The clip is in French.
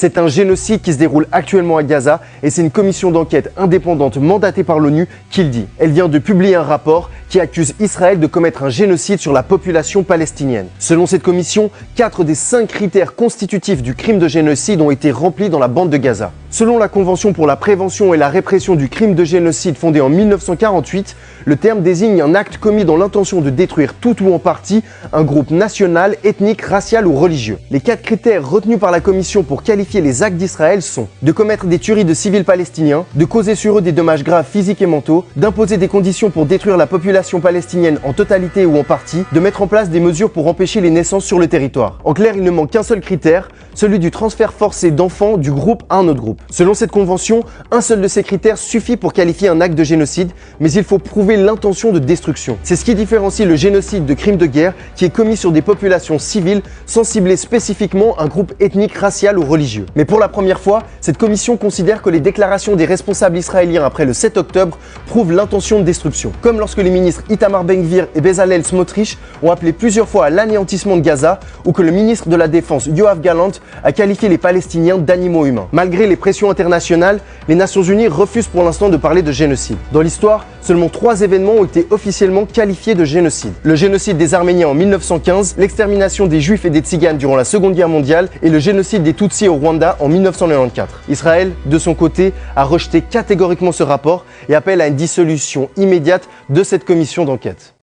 C'est un génocide qui se déroule actuellement à Gaza et c'est une commission d'enquête indépendante mandatée par l'ONU qui le dit. Elle vient de publier un rapport qui accuse Israël de commettre un génocide sur la population palestinienne. Selon cette commission, 4 des 5 critères constitutifs du crime de génocide ont été remplis dans la bande de Gaza. Selon la Convention pour la prévention et la répression du crime de génocide fondée en 1948, le terme désigne un acte commis dans l'intention de détruire tout ou en partie un groupe national, ethnique, racial ou religieux. Les 4 critères retenus par la Commission pour qualifier les actes d'Israël sont de commettre des tueries de civils palestiniens, de causer sur eux des dommages graves physiques et mentaux, d'imposer des conditions pour détruire la population palestinienne en totalité ou en partie, de mettre en place des mesures pour empêcher les naissances sur le territoire. En clair, il ne manque qu'un seul critère, celui du transfert forcé d'enfants du groupe à un autre groupe. Selon cette convention, un seul de ces critères suffit pour qualifier un acte de génocide, mais il faut prouver l'intention de destruction. C'est ce qui différencie le génocide de crime de guerre qui est commis sur des populations civiles sans cibler spécifiquement un groupe ethnique, racial ou religieux. Mais pour la première fois, cette commission considère que les déclarations des responsables israéliens après le 7 octobre prouvent l'intention de destruction. Comme lorsque les ministres Itamar Ben-Gvir et Bezalel Smotrich ont appelé plusieurs fois à l'anéantissement de Gaza ou que le ministre de la Défense Yoav Gallant a qualifié les Palestiniens d'animaux humains. Malgré les pressions internationales, les Nations Unies refusent pour l'instant de parler de génocide. Dans l'histoire, seulement 3 événements ont été officiellement qualifiés de génocide. Le génocide des Arméniens en 1915, l'extermination des Juifs et des Tziganes durant la Seconde Guerre mondiale et le génocide des Tutsis au Rwanda en 1994. Israël, de son côté, a rejeté catégoriquement ce rapport et appelle à une dissolution immédiate de cette commission d'enquête.